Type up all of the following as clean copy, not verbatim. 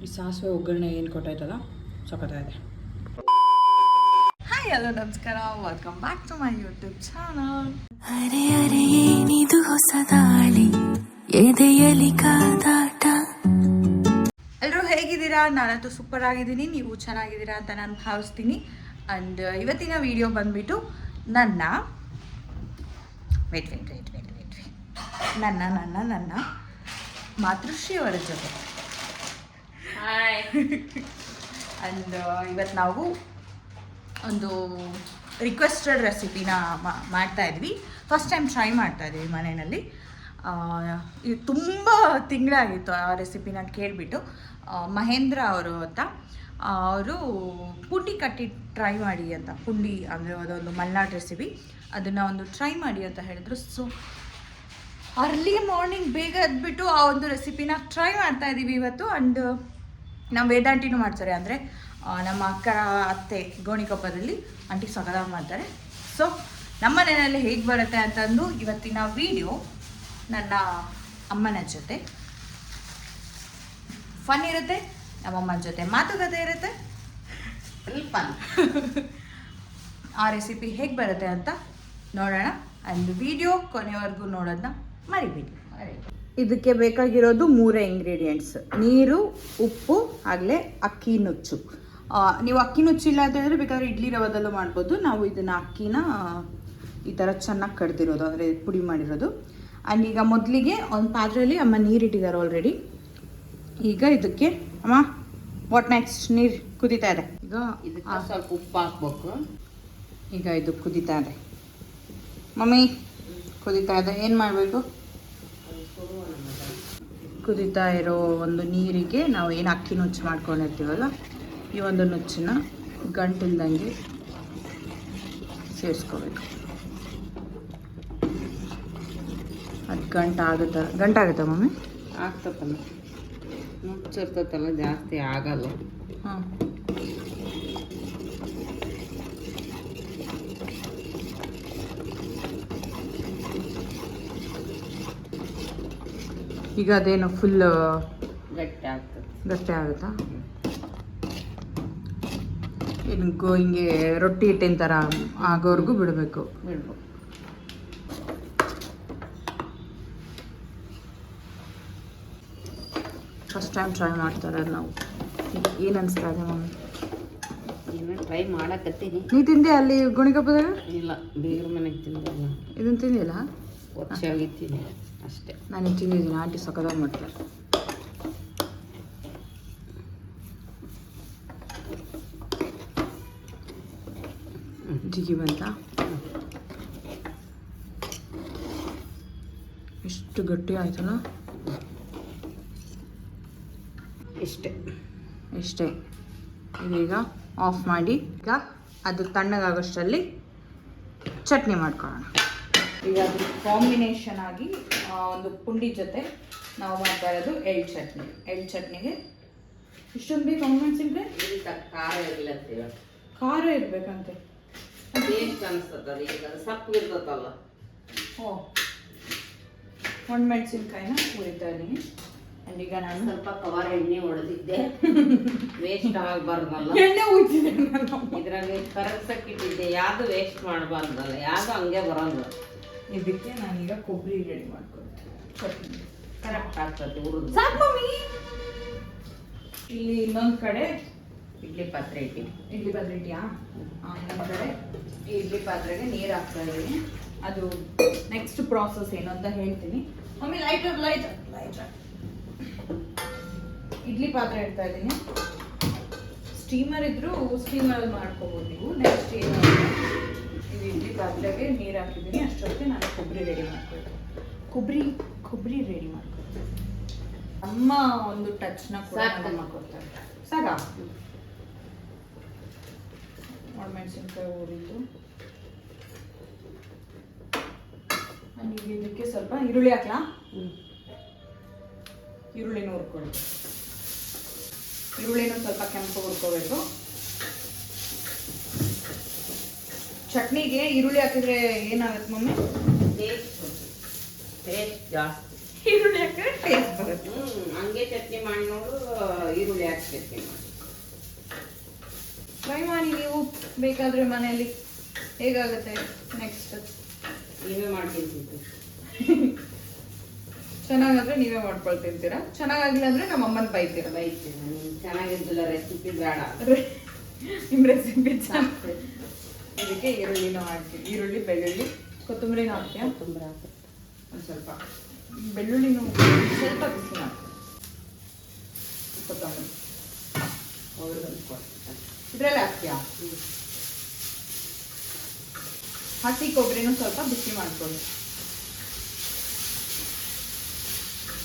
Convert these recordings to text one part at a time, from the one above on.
ಈ ಸಾಸಿವೆ ಒಗ್ಗರಣೆ ಏನು ಕೊಟ್ಟಾಯ್ತಲ್ಲ ಸಖತ್ತಾಗಿದೆ. ಹಾಯ್ ಹಲೋ ನಮಸ್ಕಾರ, welcome back to my YouTube channel. ಅರೆ ಅರೆ ಏನಿದು ಹೊಸ ದಾಳಿ ಎದೆಯಲಿ ಕಾದಾಟ. ಎಲ್ಲರೂ ಹೇಗಿದ್ದೀರಾ? ನಾನಂತೂ ಸೂಪರ್ ಆಗಿದ್ದೀನಿ, ನೀವು ಚೆನ್ನಾಗಿದ್ದೀರಾ ಅಂತ ನಾನು ಭಾವಿಸ್ತೀನಿ. ಆ್ಯಂಡ್ ಇವತ್ತಿನ ವಿಡಿಯೋ ಬಂದ್ಬಿಟ್ಟು ನನ್ನ ನನ್ನ ಮಾತೃಶ್ರೀ ಅವರ ಜೊತೆ. ಆ್ಯಂಡ್ ಇವತ್ತು ನಾವು ಒಂದು ರಿಕ್ವೆಸ್ಟೆಡ್ ರೆಸಿಪಿನ ಮಾಡ್ತಾ ಇದ್ವಿ. ಫಸ್ಟ್ ಟೈಮ್ ಟ್ರೈ ಮಾಡ್ತಾ ಇದ್ವಿ ಮನೆಯಲ್ಲಿ. ಇದು ತುಂಬ ತಿಂಗಳಾಗಿತ್ತು ಆ ರೆಸಿಪಿನ ಕೇಳಿಬಿಟ್ಟು. ಮಹೇಂದ್ರ ಅವರು ಅಂತ, ಅವರು ಪುಂಡಿ ಕಟ್ಟಿ ಟ್ರೈ ಮಾಡಿ ಅಂತ, ಪುಂಡಿ ಅಂದರೆ ಅದೊಂದು ಮಲ್ನಾಡು ರೆಸಿಪಿ, ಅದನ್ನು ಒಂದು ಟ್ರೈ ಮಾಡಿ ಅಂತ ಹೇಳಿದ್ರು. ಸೊ ಅರ್ಲಿ ಮಾರ್ನಿಂಗ್ ಬೇಗ ಎದ್ಬಿಟ್ಟು ಆ ಒಂದು ರೆಸಿಪಿನ ಟ್ರೈ ಮಾಡ್ತಾ ಇದ್ದೀವಿ ಇವತ್ತು. ಆ್ಯಂಡ್ ನಮ್ಮ ವೇದಾಂಟಿನೂ ಮಾಡ್ತಾರೆ, ಅಂದರೆ ನಮ್ಮ ಅತ್ತೆ ಗೋಣಿಕೊಪ್ಪದಲ್ಲಿ ಆಂಟಿ ಸಗದಾಗ ಮಾಡ್ತಾರೆ. ಸೊ ನಮ್ಮ ಮನೆಯಲ್ಲಿ ಹೇಗೆ ಬರುತ್ತೆ ಅಂತಂದು ಇವತ್ತಿನ ವಿಡಿಯೋ ನನ್ನ ಅಮ್ಮನ ಜೊತೆ ಫನ್ ಇರುತ್ತೆ, ನಮ್ಮಮ್ಮನ ಜೊತೆ ಮಾತುಕತೆ ಇರುತ್ತೆ, ಫನ್. ಆ ರೆಸಿಪಿ ಹೇಗೆ ಬರುತ್ತೆ ಅಂತ ನೋಡೋಣ. ಆ್ಯಂಡ್ ವಿಡಿಯೋ ಕೊನೆವರೆಗೂ ನೋಡೋದನ್ನ ಮರಿಬೇಡಿ. ಇದಕ್ಕೆ ಬೇಕಾಗಿರೋದು 3 ಇಂಗ್ರೀಡಿಯೆಂಟ್ಸ್: ನೀರು, ಉಪ್ಪು, ಆಗಲೇ ಅಕ್ಕಿ ನುಚ್ಚು. ನೀವು ಅಕ್ಕಿ ನುಚ್ಚಿಲ್ಲ ಅಂತ ಹೇಳಿದ್ರೆ ಬೇಕಾದ್ರೆ ಇಡ್ಲಿ ರವದಲ್ಲೂ ಮಾಡ್ಬೋದು. ನಾವು ಇದನ್ನು ಅಕ್ಕಿನ ಈ ಥರ ಚೆನ್ನಾಗಿ ಕಡ್ದಿರೋದು, ಅಂದರೆ ಪುಡಿ ಮಾಡಿರೋದು. ಆ್ಯಂಡ್ ಈಗ ಮೊದಲಿಗೆ ಒಂದು ಪಾತ್ರೆಯಲ್ಲಿ ಅಮ್ಮ ನೀರಿಟ್ಟಿದ್ದಾರೆ ಆಲ್ರೆಡಿ. ಈಗ ಇದಕ್ಕೆ ಅಮ್ಮ ವಾಟ್ ನೆಕ್ಸ್ಟ್? ನೀರು ಕುದೀತಾ ಇದೆ. ಈಗ ಇದಕ್ಕೆ ಸ್ವಲ್ಪ ಉಪ್ಪು ಹಾಕ್ಬೇಕು. ಈಗ ಇದು ಕುದೀತಾ ಇದೆ ಮಮ್ಮಿ, ಕುದೀತಾ ಇದೆ. ಏನು ಮಾಡಬೇಕು? ಕುದೀತಾ ಇರೋ ಒಂದು ನೀರಿಗೆ ನಾವು ಏನು ಅಕ್ಕಿ ನುಚ್ಚು ಮಾಡ್ಕೊಂಡಿರ್ತೀವಲ್ಲ, ಈ ಒಂದು ನುಚ್ಚನ್ನ ಗಂಟಿಲ್ದಂಗೆ ಸೇರಿಸ್ಕೋಬೇಕು. ಅದು ಗಂಟಾಗುತ್ತಾ ಮಮ್ಮಿ? ಆಗ್ತದಲ್ಲ, ನುಚ್ಚಿರ್ತೈತಲ್ಲ, ಜಾಸ್ತಿ ಆಗಲ್ಲ. ಹಾಂ, ಈಗ ಅದೇನು ಫುಲ್ ಗಟ್ಟಿ ಆಗ್ತದೆ. ಗಟ್ಟಿ ಆಗುತ್ತಾ? ಹಿಂಗೆ ರೊಟ್ಟಿ ಹಿಟ್ಟಿನ ಥರ ಆಗೋವರೆಗೂ ಬಿಡಬೇಕು. ಫಸ್ಟ್ ಟೈಮ್ ಟ್ರೈ ಮಾಡ್ತಾರೆ ನಾವು. ಏನು ಅನಿಸ್ತಾ ಇದೆ ಮಮ್ಮಿ? ಏನು ಟ್ರೈ ಮಾಡಕತ್ತೀನಿ. ನೀ ತಿಂದೆ ಅಲ್ಲಿ ಗೋಣಿಕೊಪ್ಪದಾಗ? ಇಲ್ಲ, ಬೀಗ್ರ ಮನೆಗೆ ತಿಂದಿಲ್ಲ. ಇದನ್ನು ತಿಂದಿಲ್ಲ? ವರ್ಷಾಗಿತ್ತೀನಿ ಅಷ್ಟೇ. ನಾನು ತಿಂದಿದ್ದೀನಿ, ಆಂಟಿ ಸಕ್ಕದಾಗ ಮಾಡ್ತಾರೆ. ಜಿಗಿ ಬಂತ? ಎಷ್ಟು ಗಟ್ಟಿ ಆಯ್ತಲ್ಲ. ಇಷ್ಟೇ. ಇದೀಗ ಆಫ್ ಮಾಡಿ, ಈಗ ಅದು ತಣ್ಣಗಾಗೋಷ್ಟರಲ್ಲಿ ಚಟ್ನಿ ಮಾಡ್ಕೊಳ್ಳೋಣ. ಈಗ ಅದ್ರ ಕಾಂಬಿನೇಷನ್ ಆಗಿ ಒಂದು ಪುಂಡಿ ಜೊತೆ ನಾವು ಮಾಡ್ತಾ ಇರೋದು ಎಳ್ಳು ಚಟ್ನಿ. ಎಳ್ಳು ಚಟ್ನಿಗೆ ಇಷ್ಟೊಂದು ಬೇಕು ಮೆಣಸಿನ್ಕಾಯಿ? ಖಾರ ಇರ್ಲತ್ತೀವ. ಖಾರ ಇರ್ಬೇಕಂತೆ, ಟೇಸ್ಟ್ ಅನಿಸ್ತದ. ಈಗ ಸಪ್ಪು ಇರ್ತದಲ್ಲ. ಒಂದು ಮೆಣಸಿನ್ಕಾಯಿನ ಹುರಿತಾ ಇದ್ದೀನಿ. ಆ್ಯಂಡ್ ಈಗ ನಾನು ಸ್ವಲ್ಪ ಕವರ್ ಎಣ್ಣೆ ಹೊಡೆದಿದ್ದೆ, ವೇಸ್ಟ್ ಆಗಬಾರ್ದಲ್ಲ. ಎಣ್ಣೆ ಹುಯ್ತಿದ್ದೆ ಇದ್ರಾಗ ಕರಗ್ಸಕ್ಕಿಟ್ಟಿದ್ದೆ, ಯಾವುದು ವೇಸ್ಟ್ ಮಾಡಬಾರ್ದಲ್ಲ, ಯಾವುದು ಹಂಗೆ ಬರೋದು. ಇದಕ್ಕೆ ನಾನೀಗ ಕೊಬ್ಬರಿ ರೆಡಿ ಮಾಡ್ಕೊಳ್ತೀನಿ. ಚಟ್ನಿ ಕರೆಕ್ಟ್ ಆಗ್ತದೆ ಹುರಿದು. ಸಾಕು ಮಮ್ಮಿ. ಇಲ್ಲಿ ಇನ್ನೊಂದು ಕಡೆ ಇಡ್ಲಿ ಪಾತ್ರೆ ಇಟ್ಟಿವಿ. ಇಡ್ಲಿ ಪಾತ್ರೆ ಇಟ್ಟಿಯಾ? ಇನ್ನೊಂದು ಕಡೆ ಈ ಇಡ್ಲಿ ಪಾತ್ರೆಗೆ ನೀರು ಹಾಕ್ತಾ ಇದ್ದೀನಿ. ಅದು ನೆಕ್ಸ್ಟ್ ಪ್ರಾಸೆಸ್ ಏನು ಅಂತ ಹೇಳ್ತೀನಿ. ಮಮ್ಮಿ ಲೈಟ್ ಇಡ್ಲಿ ಪಾತ್ರೆ ಇಡ್ತಾ ಇದ್ದೀನಿ. ಸ್ಟೀಮರ್ ಇದ್ರೂ ಸ್ಟೀಮರಲ್ಲಿ ಮಾಡ್ಕೋಬೋದು ನೀವು. ನೆಕ್ಸ್ಟ್ ಏನು, ಇದು ಇಡ್ಲಿ ಪಾತ್ರೆಗೆ ನೀರು ಹಾಕಿದ್ದೀನಿ. ಅಷ್ಟೊತ್ತಿಗೆ ನಾನು ಕೊಬ್ಬರಿ ರೆಡಿ ಮಾಡ್ಕೊಳ್ತೀನಿ. ಕೊಬ್ಬರಿ ರೆಡಿ ಮಾಡ್ಕೊಳ್ತೀನಿ. ಅಮ್ಮ ಒಂದು ಟಚ್ನ ಕೂಡ ಮಾಡ್ಕೊಡ್ತಾರೆ. ಸಾಕಾ? ಒಣಮೆಣಸಿನ್ಕಾಯಿ ಹುರಿದು, ಇದಕ್ಕೆ ಸ್ವಲ್ಪ ಈರುಳ್ಳಿ ಹಾಕ್ಲಾ? ಈರುಳ್ಳಿನ ಹುರ್ಕೊಳ್ಳಿ. ಈರುಳ್ಳಿನೂ ಸ್ವಲ್ಪ ಕೆಂಪು ಹುರ್ಕೋಬೇಕು. ಚಟ್ನಿಗೆ ಈರುಳ್ಳಿ ಹಾಕಿದ್ರೆ ಏನಾಗುತ್ತೆ ಮಮ್ಮಿ? ಟೇಸ್ಟ್ ಜಾಸ್ತಿ. ಈರುಳ್ಳಿ ಹಾಕಿದ್ರೆ ಟೇಸ್ಟ್ ಬರುತ್ತೆ. ಹಂಗೆ ಚಟ್ನಿ ಮಾಡಿ ನೋಡು, ಈರುಳ್ಳಿ ಹಾಕಿ ಚಟ್ನಿ ಮಾಡಿ ಟ್ರೈ ಮಾಡಿ ನೀವು ಬೇಕಾದ್ರೆ ಮನೆಯಲ್ಲಿ ಹೇಗಾಗುತ್ತೆ. ನೆಕ್ಸ್ಟ್ ನೀವೇ ಮಾಡ್ತಿರ್ತೀವಿ. ಚೆನ್ನಾಗಾದ್ರೆ ನೀವೇ ಮಾಡ್ಕೊಳ್ ತಿಂತೀರಾ, ಚೆನ್ನಾಗಿಲ್ಲ ಅಂದ್ರೆ ನಮ್ಮ ಅಮ್ಮನ ಬೈತೀರಾ. ಬೈತೀನಿ, ಚೆನ್ನಾಗಿದ್ದಿಲ್ಲ ರೆಸಿಪಿ ಬೇಡ, ನಿಮ್ಮ ರೆಸಿಪಿ ಚೆನ್ನಾಗಿ. ಇದಕ್ಕೆ ಈರುಳ್ಳಿನೂ ಹಾಕ್ತೀವಿ, ಈರುಳ್ಳಿ ಬೆಳ್ಳುಳ್ಳಿ ಕೊತ್ತಂಬರಿನೂ ಹಾಕ್ತೀಯ. ಕೊತ್ತಂಬರಿ ಹಾಕಿ ಒಂದು ಸ್ವಲ್ಪ ಬೆಳ್ಳುಳ್ಳಿನೂ ಸ್ವಲ್ಪ ಬಿಸಿ ಹಾಕಿ, ಕೊತ್ತಂಬರಿ ಇದರಲ್ಲೇ ಹಾಕ್ತೀಯಾ. ಹಸಿ ಕೊಬ್ಬರಿನೂ ಸ್ವಲ್ಪ ಬಿಸಿ ಮಾಡ್ಕೊಳ್ಳಿ.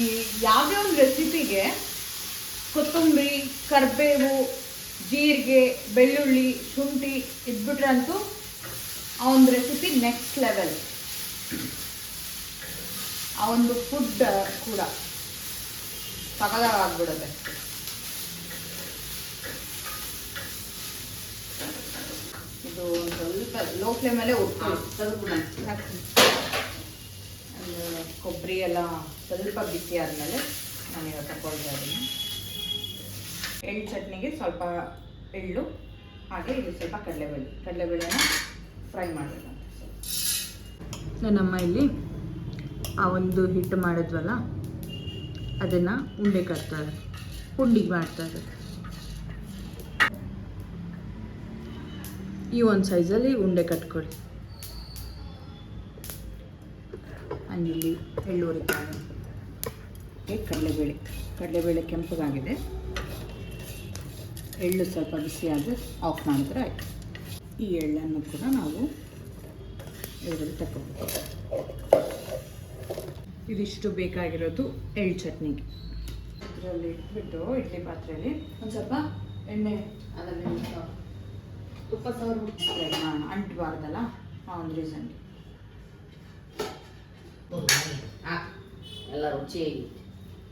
ಈ ಯಾವುದೇ ಒಂದು ರೆಸಿಪಿಗೆ ಕೊತ್ತಂಬರಿ, ಕರಿಬೇವು, ಜೀರಿಗೆ, ಬೆಳ್ಳುಳ್ಳಿ, ಶುಂಠಿ ಇದ್ಬಿಟ್ರಂತೂ ಆ ಒಂದು ರೆಸಿಪಿ ನೆಕ್ಸ್ಟ್ ಲೆವೆಲ್. ಆ ಒಂದು ಫುಡ್ ಕೂಡ ಸಕಲವಾಗ್ಬಿಡುತ್ತೆ. ಇದು ಸ್ವಲ್ಪ ಲೋ ಫ್ಲೇಮಲ್ಲೇ ಉಟ್ಕೊಳ್ಳಿ. ಕೊಬ್ಬರಿ ಎಲ್ಲ ಸ್ವಲ್ಪ ಬಿಸಿ ಆದಮೇಲೆ ನಾನೀಗ ತಗೊಳ್ತಾ ಇದ್ದೀನಿ. ಎಳ್ಳು ಚಟ್ನಿಗೆ ಸ್ವಲ್ಪ ಎಳ್ಳು, ಹಾಗೆ ಇದು ಸ್ವಲ್ಪ ಕಡಲೆಬೇಳೆನ ಫ್ರೈ ಮಾಡಬೇಕಂತ. ನನ್ನಮ್ಮ ಇಲ್ಲಿ ಆ ಒಂದು ಹಿಟ್ಟು ಮಾಡಿದ್ವಲ್ಲ ಅದನ್ನು ಉಂಡೆ ಕಟ್ತಾರೆ, ಪುಂಡಿಗೆ ಮಾಡ್ತಾರೆ. ಈ ಒಂದು ಸೈಜಲ್ಲಿ ಉಂಡೆ ಕಟ್ಕೊಳ್ಳಿ. ಇಲ್ಲಿ ಎಳ್ಳು ಹುರಿತಾರೆ, ಕಡಲೆಬೇಳೆ ಕೆಂಪಗಾಗಿದೆ. ಎಳ್ಳು ಸ್ವಲ್ಪ ಬಿಸಿಯಾದರೆ ಆಫ್ ಮಾಡಿದ್ರೆ ಆಯಿತು. ಈ ಎಳ್ಳನ್ನು ಕೂಡ ನಾವು ಇದರಲ್ಲಿ ತಗೊಳ್ಬೇಕು. ಇದಿಷ್ಟು ಬೇಕಾಗಿರೋದು ಎಳ್ಳು ಚಟ್ನಿಗೆ. ಇದರಲ್ಲಿ ಇಟ್ಬಿಟ್ಟು ಇಡ್ಲಿ ಪಾತ್ರೆಯಲ್ಲಿ ಒಂದು ಸ್ವಲ್ಪ ಎಣ್ಣೆ, ಅದರಲ್ಲಿ ತುಪ್ಪ ಸವರ್ಬಿಟ್ಟು ಅಂಟಬಾರ್ದಲ್ಲ, ಆ ಒಂದು ರೀಸನ್ಗೆ. ಎಲ್ಲ ರುಚಿಯಾಗಿ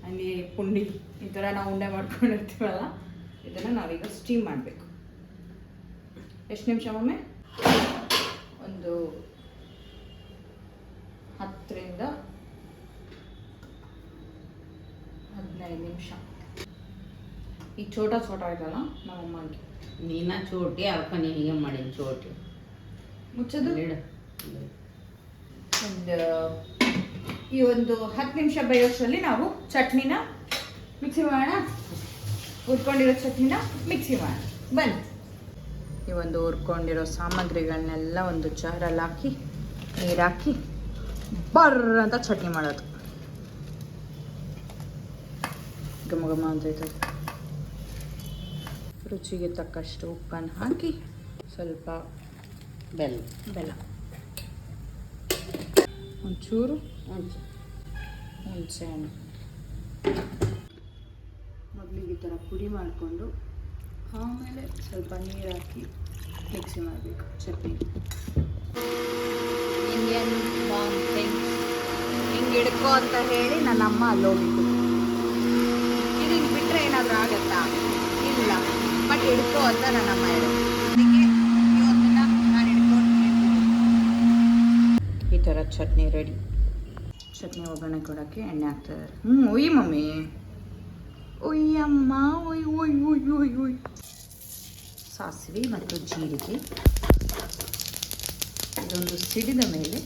ಹಂಗೆ ಪುಂಡಿ ಈ ಥರ ನಾವು ಉಂಡೆ ಮಾಡ್ಕೊಂಡಿರ್ತೀವಲ್ಲ, ಇದನ್ನು ನಾವೀಗ ಸ್ಟೀಮ್ ಮಾಡಬೇಕು. ಎಷ್ಟು ನಿಮಿಷ ಒಮ್ಮೆ? ಒಂದು 10 ರಿಂದ 15 ನಿಮಿಷ. ಈ ಚೋಟ ಆಯ್ತಲ್ಲ ನಮ್ಮಮ್ಮಗೆ. ನೀನ ಚೋಟಿ ಅಲ್ಪ ನೀ ಹೀಗೆ ಮಾಡಿ ಚೋಟಿ ಮುಚ್ಚೋದು ಒಂದು ಈ ಒಂದು 10 ನಿಮಿಷ ಬೇಯೋಷ್ಟರಲ್ಲಿ ನಾವು ಚಟ್ನಿನ ಮಿಕ್ಸಿ ಮಾಡೋಣ. ಹುರ್ಕೊಂಡಿರೋ ಚಟ್ನಿನ ಮಿಕ್ಸಿ ಮಾಡೋಣ ಬನ್ನಿ. ಈ ಒಂದು ಹುರ್ಕೊಂಡಿರೋ ಸಾಮಗ್ರಿಗಳನ್ನೆಲ್ಲ ಒಂದು ಜಾರಲ್ಲಿ ಹಾಕಿ ನೀರು ಹಾಕಿ ಬರ್ರ ಅಂತ ಚಟ್ನಿ ಮಾಡೋದು. ಘಮ ಘಮ ಅಂತೈತೆ. ರುಚಿಗೆ ತಕ್ಕಷ್ಟು ಉಪ್ಪನ್ನು ಹಾಕಿ ಸ್ವಲ್ಪ ಬೆಲ್ಲ, ಒಂಚೂರು ಹುಣಸೆ ಹಣ್ಣು ಮೊದಲಿಗೆ ಈ ಥರ ಪುಡಿ ಮಾಡಿಕೊಂಡು ಆಮೇಲೆ ಸ್ವಲ್ಪ ನೀರು ಹಾಕಿ ಮಿಕ್ಸಿ ಮಾಡಬೇಕು ಚಟ್ನಿ. ಇಂಡಿಯನ್ ಬಾಂಬ್ ಥಿಂಗ್ಸ್ ಹಿಂಗೆ ಹಿಡ್ಕೋ ಅಂತ ಹೇಳಿ ನನ್ನ ಅಮ್ಮ ಅಲ್ಲೋಗಿತ್ತು. ಇದು ಹಿಂಗೆ ಬಿಟ್ಟರೆ ಏನಾದರೂ ಆಗತ್ತಾ? ಇಲ್ಲ, ಬಟ್ ಹಿಡ್ಕೋ ಅಂತ ನನ್ನಮ್ಮ ಹೇಳಿ. ಅದಕ್ಕೆ ಇವತ್ತಿನ ನಾನು ಹಿಡ್ಕೊಂಡು ಈ ಥರ ಚಟ್ನಿ ರೆಡಿ. ಚಟ್ನಿ ಒಗ್ಗರಣೆ ಕೊಡೋಕ್ಕೆ ಎಣ್ಣೆ ಹಾಕ್ತಾರೆ. ಒಯ್ ಮಮ್ಮಿ, ಒಯ್ಯಮ್ಮ, ಒಯ್ ಒಯ್ ಒಯ್ ಒಯ್ ಒಯ್. ಸಾಸಿವೆ ಮತ್ತು ಜೀರಿಗೆ ಇದೊಂದು ಸಿಡಿದ ಮೇಲೆ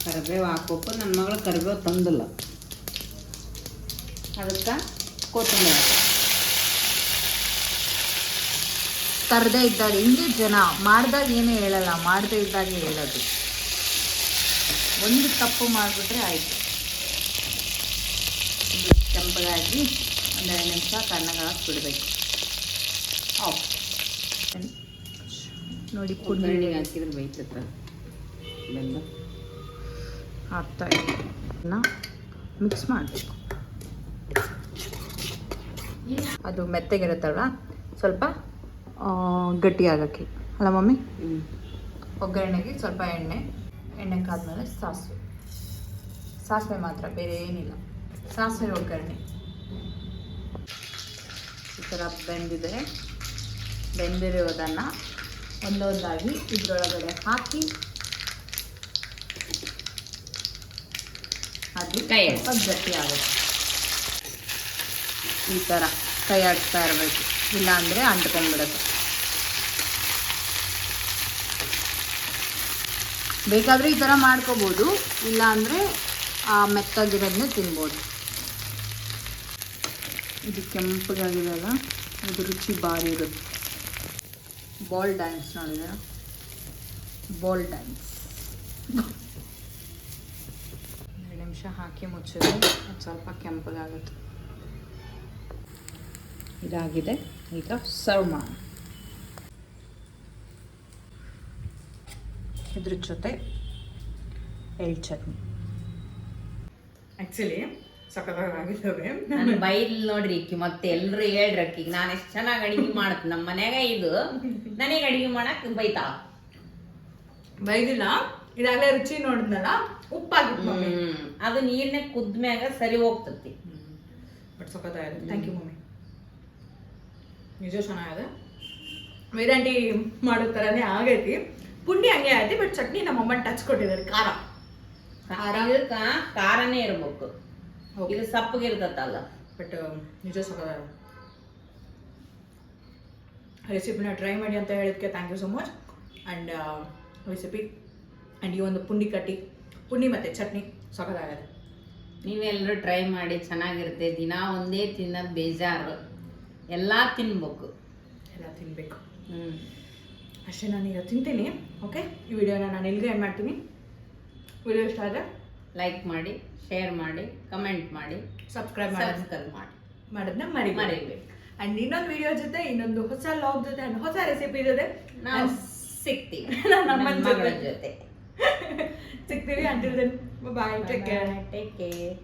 ಕರಿಬೇವು ಹಾಕ್ಬೇಕು. ನನ್ನ ಮಗಳು ಕರಿಬೇವು ತಂದಿಲ್ಲ, ಅದಕ್ಕೆ ಕೊತ್ತಂಬರಿ ತರದೇ ಇದ್ದಾಗ ಹಿಂಗೆ ಜನ ಮಾಡಿದಾಗ ಏನೇ ಹೇಳಲ್ಲ, ಮಾಡದೇ ಇದ್ದಾಗ ಹೇಳೋದು. ಒಂದು ತಪ್ಪು ಮಾಡಿಬಿಟ್ರೆ ಆಯಿತು. ಇದು ಕೆಂಪಗಾಗಿ ಒಂದು 2 ನಿಮಿಷ ತಣ್ಣಗೆ ಹಾಕಿಬಿಡ್ಬೇಕು. ಆಫ್ ನೋಡಿ, ಪುಡಿ ಹಾಕಿದ್ರೆ ಬೈತೈತೆ ಬೆಲ್ಲ ಹಾಕ್ತಾ ಇದನ್ನ ಮಿಕ್ಸ್ ಮಾಡಬೇಕು. ಅದು ಮೆತ್ತಗಿರುತ್ತಲ್ವ, ಸ್ವಲ್ಪ ಗಟ್ಟಿ ಆಗೋಕ್ಕೆ ಅಲ್ಲ ಮಮ್ಮಿ. ಒಗ್ಗರಣೆಗೆ ಸ್ವಲ್ಪ ಎಣ್ಣೆ ಕಾದ್ಮೇಲೆ ಸಾಸಿವೆ ಮಾತ್ರ, ಬೇರೆ ಏನಿಲ್ಲ. ಸಾಸಿವೆ ಒಗ್ಗರಣೆ ಈ ಥರ ಬೆಂದಿರೋದನ್ನು ಒಂದೊಂದಾಗಿ ಇದರೊಳಗಡೆ ಹಾಕಿ ಹಾಕಿ ಕೈ ಸ್ವಲ್ಪ ಗಟ್ಟಿ ಆಗುತ್ತೆ. ಈ ಥರ ಕೈ ಆಡಿಸ್ತಾ ಇರಬೇಕು, ಇಲ್ಲಾಂದರೆ ಅಂಟ್ಕೊಂಡ್ಬಿಡುತ್ತೆ. ಬೇಕಾದರೆ ಈ ಥರ ಮಾಡ್ಕೋಬೋದು, ಇಲ್ಲಾಂದರೆ ಆ ಮೆತ್ತಗಿರೋದನ್ನೇ ತಿನ್ಬೋದು. ಇದು ಕೆಂಪಗಾಗಿದೆಯಲ್ಲ, ಅದು ರುಚಿ ಭಾರಿ ಇರುತ್ತೆ. ಬಾಲ್ ಡ್ಯಾನ್ಸ್ ನೋಡಿದೆ, ಬಾಲ್ ಡ್ಯಾನ್ಸ್. 2 ನಿಮಿಷ ಹಾಕಿ ಮುಚ್ಚಿದ್ರೆ ಅದು ಸ್ವಲ್ಪ ಕೆಂಪಗಾಗುತ್ತೆ. ಇದಾಗಿದೆ, ಈಗ ಸರ್ವ್ ಮಾಡಿ. ಇದ್ರ ಜೊತೆ ಎಳ್ಳು ಚಟ್ನಿ. ಆ್ಯಕ್ಚುಲಿ ಸಖತ್ತಾಗಿದ್ದಾವೆ. ನನ್ನ ಬೈಲ್ ನೋಡ್ರಿ ಅಕ್ಕಿ ಮತ್ತೆ ಎಲ್ಲರೂ ಹೇಳ್ರಿ ಅಕ್ಕಿಗೆ ನಾನು ಎಷ್ಟು ಚೆನ್ನಾಗಿ ಅಡಿಗೆ ಮಾಡ್ತೀನಿ. ನಮ್ಮ ಮನ್ಯಾಗ ಇದು ನನಗೆ ಅಡಿಗೆ ಮಾಡಕ್ ಬೈತಾಳ. ಬೈದಿಲ್ಲ, ಇದಾಗಲೇ ರುಚಿ ನೋಡಿದ್ನಲ್ಲ, ಉಪ್ಪಾಗಿತ್ತು. ಅದು ನೀರ್ನೇ ಕುದ್ಮ್ಯಾಗ ಸರಿ ಹೋಗ್ತತಿ. ಬಟ್ ಸಖತ್ತಾಗಿದೆ. ಥ್ಯಾಂಕ್ ಯು ಮಮ್ಮಿ, ನಿಜ ಚೆನ್ನಾಗಿದೆ. ವೇದಾಂಟಿ ಮಾಡೋ ಥರನೇ ಆಗೈತಿ. ಪುಂಡಿ ಹಂಗೆ ಆಗೈತಿ, ಬಟ್ ಚಟ್ನಿ ನಮ್ಮ ಅಮ್ಮ ಟಚ್ ಕೊಟ್ಟಿದ್ದಾರೆ. ಖಾರ ಇದಕ್ಕ ಖಾರನೇ ಇರ್ಬೇಕು, ಇದು ಸಪ್ಪಗಿರ್ತತಲ್ಲ. ಬಟ್ ನಿಜ ಸಖತ್ತಾಗಿದೆ. ರೆಸಿಪಿನ ಟ್ರೈ ಮಾಡಿ ಅಂತ ಹೇಳಿದ್ಕೆ thank you so much. And recipe and ಈ ಒಂದು ಪುಂಡಿ ಮತ್ತು ಚಟ್ನಿ ಸಖತ್ತಾಗಿದೆ. ನೀವೆಲ್ಲರೂ ಟ್ರೈ ಮಾಡಿ, ಚೆನ್ನಾಗಿರುತ್ತೆ. ದಿನ ಒಂದೇ ತಿನ್ನೋದು ಬೇಜಾರು, ಎಲ್ಲ ತಿನ್ಬೇಕು, ಎಲ್ಲ ತಿನ್ನಬೇಕು. ಅಷ್ಟೇ, ನಾನೀಗ ತಿಂತೀನಿ. ಓಕೆ, ಈ ವಿಡಿಯೋನ ನಾನು ಎಲ್ಲಿಗೆ ಏನು ಮಾಡ್ತೀನಿ. ವಿಡಿಯೋ ಇಷ್ಟ ಆದರೆ ಲೈಕ್ ಮಾಡಿ, ಶೇರ್ ಮಾಡಿ, ಕಮೆಂಟ್ ಮಾಡಿ, ಸಬ್ಸ್ಕ್ರೈಬ್ ಮಾಡೋದನ್ನ ಮರಿಬೇಕು. ಆ್ಯಂಡ್ ಇನ್ನೊಂದು ವಿಡಿಯೋ ಜೊತೆ, ಇನ್ನೊಂದು ಹೊಸ ಲಾಗ್ ಜೊತೆ ಆ್ಯಂಡ್ ಹೊಸ ರೆಸಿಪಿ ಜೊತೆ ನಾವು ಸಿಗ್ತೀವಿ. ನಮ್ಮ ಮಗಳ ಜೊತೆ ಸಿಗ್ತೀವಿ. Until then bye, take care. Take care.